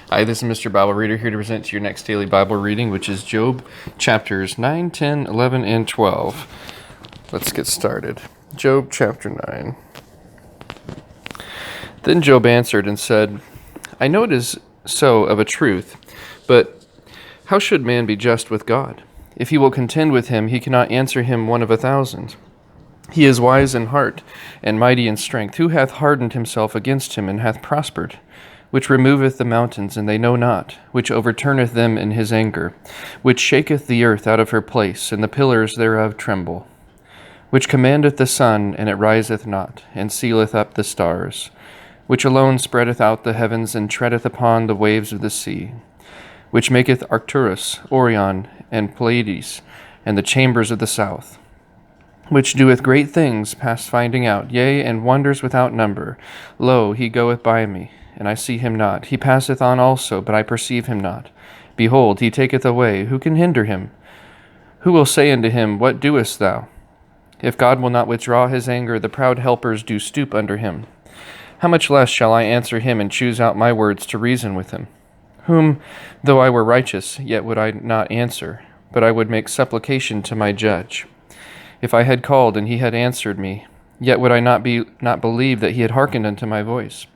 Hi, this is Mr. Bible Reader here to present to your next daily Bible reading, which is Job chapters 9, 10, 11, and 12. Let's get started. Job chapter 9. Then Job answered and said, I know it is so of a truth, but how should man be just with God? If he will contend with him, he cannot answer him one of 1,000. He is wise in heart and mighty in strength. Who hath hardened himself against him and hath prospered? Which removeth the mountains, and they know not, which overturneth them in his anger, which shaketh the earth out of her place, and the pillars thereof tremble, which commandeth the sun, and it riseth not, and sealeth up the stars, which alone spreadeth out the heavens, and treadeth upon the waves of the sea, which maketh Arcturus, Orion, and Pleiades, and the chambers of the south, which doeth great things past finding out, yea, and wonders without number. Lo, he goeth by me, and I see him not. He passeth on also, but I perceive him not. Behold, he taketh away. Who can hinder him? Who will say unto him, What doest thou? If God will not withdraw his anger, the proud helpers do stoop under him. How much less shall I answer him and choose out my words to reason with him? Whom, though I were righteous, yet would I not answer, but I would make supplication to my judge. If I had called, and he had answered me, yet would I not believe that he had hearkened unto my voice.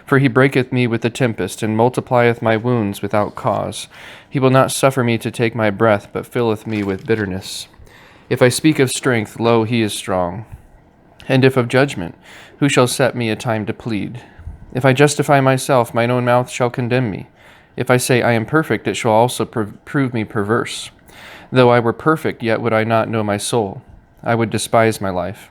For he breaketh me with the tempest, and multiplieth my wounds without cause. He will not suffer me to take my breath, but filleth me with bitterness. If I speak of strength, lo, he is strong. And if of judgment, who shall set me a time to plead? If I justify myself, mine own mouth shall condemn me. If I say I am perfect, it shall also prove me perverse. Though I were perfect, yet would I not know my soul. I would despise my life.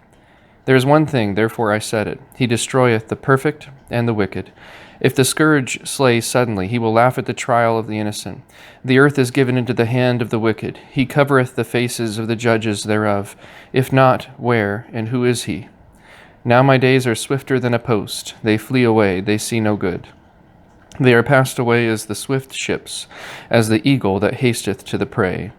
There is one thing, therefore I said it. He destroyeth the perfect and the wicked. If the scourge slay suddenly, he will laugh at the trial of the innocent. The earth is given into the hand of the wicked. He covereth the faces of the judges thereof. If not, where, and who is he? Now my days are swifter than a post. They flee away, they see no good. They are passed away as the swift ships, as the eagle that hasteth to the prey.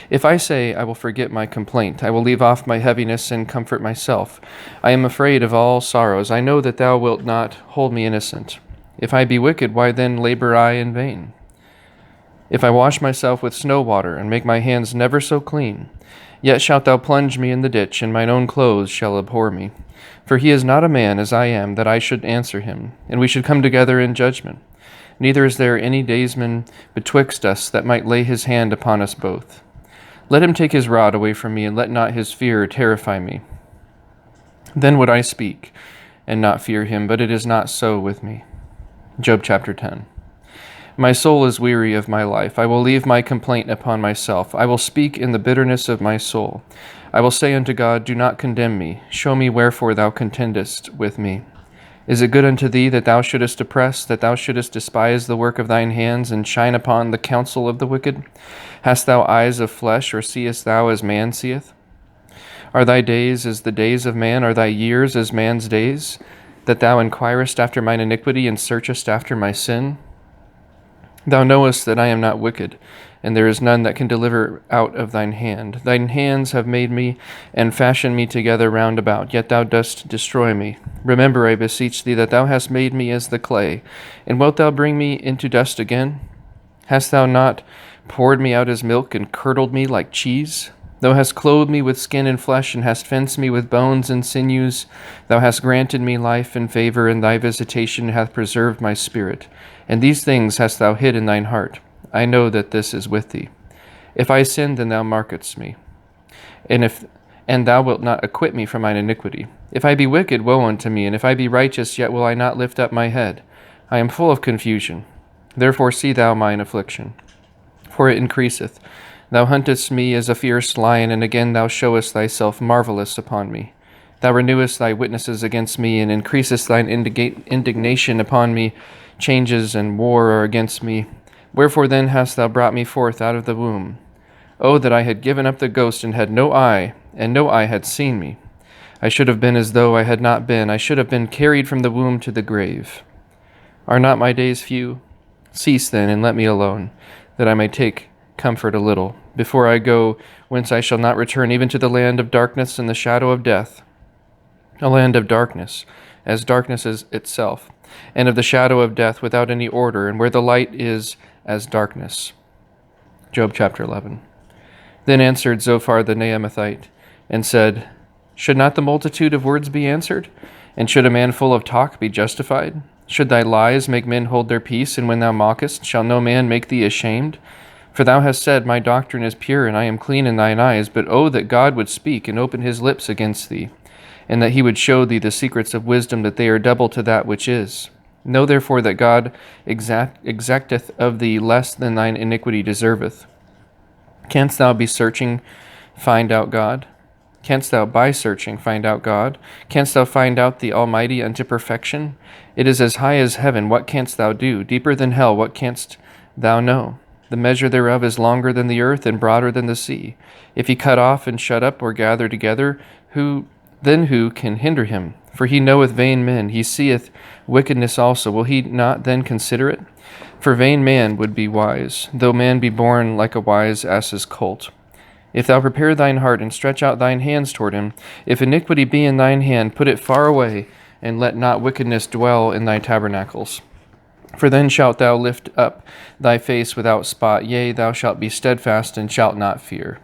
If I say, I will forget my complaint, I will leave off my heaviness and comfort myself. I am afraid of all sorrows. I know that thou wilt not hold me innocent. If I be wicked, why then labor I in vain? If I wash myself with snow water, and make my hands never so clean, yet shalt thou plunge me in the ditch, and mine own clothes shall abhor me. For he is not a man as I am, that I should answer him, and we should come together in judgment. Neither is there any daysman betwixt us that might lay his hand upon us both. Let him take his rod away from me, and let not his fear terrify me. Then would I speak, and not fear him, but it is not so with me. Job chapter 10. My soul is weary of my life. I will leave my complaint upon myself. I will speak in the bitterness of my soul. I will say unto God, Do not condemn me. Show me wherefore thou contendest with me. Is it good unto thee that thou shouldest oppress, that thou shouldest despise the work of thine hands, and shine upon the counsel of the wicked? Hast thou eyes of flesh, or seest thou as man seeth? Are thy days as the days of man? Are thy years as man's days? That thou inquirest after mine iniquity, and searchest after my sin? Thou knowest that I am not wicked, and there is none that can deliver out of thine hand. Thine hands have made me, and fashioned me together round about, yet thou dost destroy me. Remember, I beseech thee, that thou hast made me as the clay, and wilt thou bring me into dust again? Hast thou not poured me out as milk, and curdled me like cheese? Thou hast clothed me with skin and flesh, and hast fenced me with bones and sinews. Thou hast granted me life and favor, and thy visitation hath preserved my spirit. And these things hast thou hid in thine heart. I know that this is with thee. If I sin, then thou markest me, and thou wilt not acquit me from mine iniquity. If I be wicked, woe unto me, and if I be righteous, yet will I not lift up my head. I am full of confusion. Therefore see thou mine affliction, for it increaseth. Thou huntest me as a fierce lion, and again thou showest thyself marvelous upon me. Thou renewest thy witnesses against me, and increasest thine indignation upon me. Changes and war are against me. Wherefore then hast thou brought me forth out of the womb? Oh, that I had given up the ghost, and had no eye, and no eye had seen me. I should have been as though I had not been. I should have been carried from the womb to the grave. Are not my days few? Cease then, and let me alone, that I may take comfort a little, before I go whence I shall not return, even to the land of darkness and the shadow of death, a land of darkness, as darkness is itself. and of the shadow of death without any order, and where the light is as darkness. Job chapter 11. Then answered Zophar the Naamathite, and said, Should not the multitude of words be answered? And should a man full of talk be justified? Should thy lies make men hold their peace, and when thou mockest, shall no man make thee ashamed? For thou hast said, My doctrine is pure, and I am clean in thine eyes. But oh, that God would speak, and open his lips against thee, and that he would show thee the secrets of wisdom, that they are double to that which is. Know therefore that God exacteth of thee less than thine iniquity deserveth. Canst thou be searching, find out God? Canst thou by searching find out God? Canst thou find out the Almighty unto perfection? It is as high as heaven, what canst thou do? Deeper than hell, what canst thou know? The measure thereof is longer than the earth, and broader than the sea. If he cut off and shut up, or gather together, who can hinder him? For he knoweth vain men, he seeth wickedness also. Will he not then consider it? For vain man would be wise, though man be born like a wise ass's colt. If thou prepare thine heart, and stretch out thine hands toward him, if iniquity be in thine hand, put it far away, and let not wickedness dwell in thy tabernacles. For then shalt thou lift up thy face without spot, yea, thou shalt be steadfast, and shalt not fear.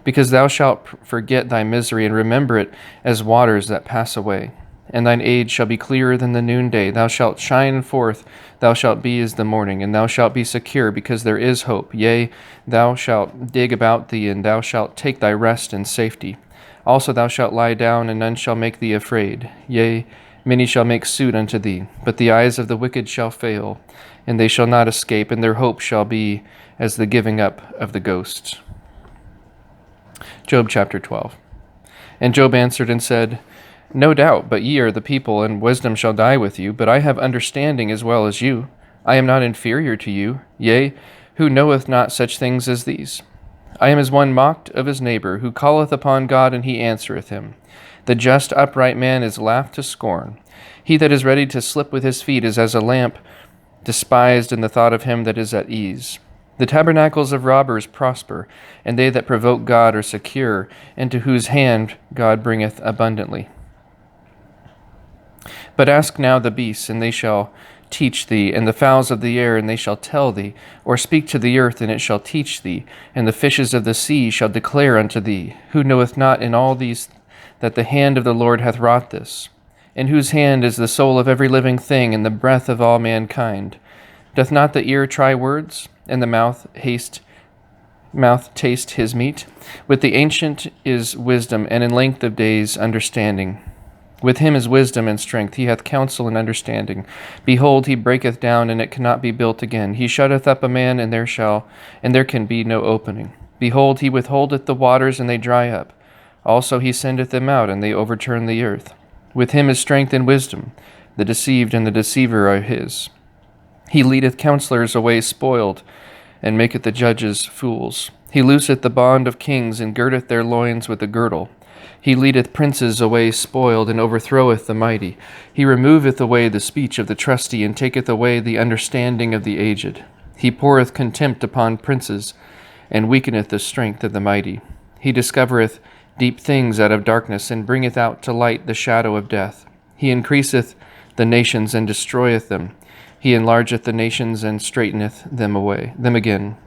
Because thou shalt forget thy misery, and remember it as waters that pass away. And thine age shall be clearer than the noonday. Thou shalt shine forth, thou shalt be as the morning, and thou shalt be secure, because there is hope. Yea, thou shalt dig about thee, and thou shalt take thy rest in safety. Also thou shalt lie down, and none shall make thee afraid. Yea, many shall make suit unto thee, but the eyes of the wicked shall fail, and they shall not escape, and their hope shall be as the giving up of the ghosts. Job chapter 12. And Job answered and said, No doubt, but ye are the people, and wisdom shall die with you, but I have understanding as well as you. I am not inferior to you, yea, who knoweth not such things as these? I am as one mocked of his neighbor, who calleth upon God, and he answereth him. The just upright man is laughed to scorn. He that is ready to slip with his feet is as a lamp despised in the thought of him that is at ease. The tabernacles of robbers prosper, and they that provoke God are secure, into whose hand God bringeth abundantly. But ask now the beasts, and they shall teach thee, and the fowls of the air, and they shall tell thee, or speak to the earth, and it shall teach thee, and the fishes of the sea shall declare unto thee, who knoweth not in all these that the hand of the Lord hath wrought this, in whose hand is the soul of every living thing, and the breath of all mankind. Doth not the ear try words, and the mouth taste his meat? With the ancient is wisdom, and in length of days understanding. With him is wisdom and strength, he hath counsel and understanding. Behold, he breaketh down, and it cannot be built again. He shutteth up a man, and there can be no opening. Behold, he withholdeth the waters, and they dry up. Also he sendeth them out, and they overturn the earth. With him is strength and wisdom. The deceived and the deceiver are his. He leadeth counselors away spoiled, and maketh the judges fools. He looseth the bond of kings, and girdeth their loins with a girdle. He leadeth princes away spoiled, and overthroweth the mighty. He removeth away the speech of the trusty, and taketh away the understanding of the aged. He poureth contempt upon princes, and weakeneth the strength of the mighty. He discovereth deep things out of darkness, and bringeth out to light the shadow of death. He increaseth the nations, and destroyeth them. He enlargeth the nations, and straighteneth them again.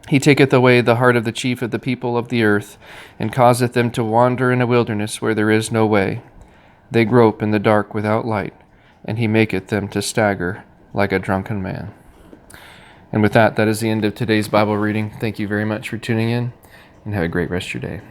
He taketh away the heart of the chief of the people of the earth, and causeth them to wander in a wilderness where there is no way. They grope in the dark without light, and he maketh them to stagger like a drunken man. And with that, that is the end of today's Bible reading. Thank you very much for tuning in, and have a great rest of your day.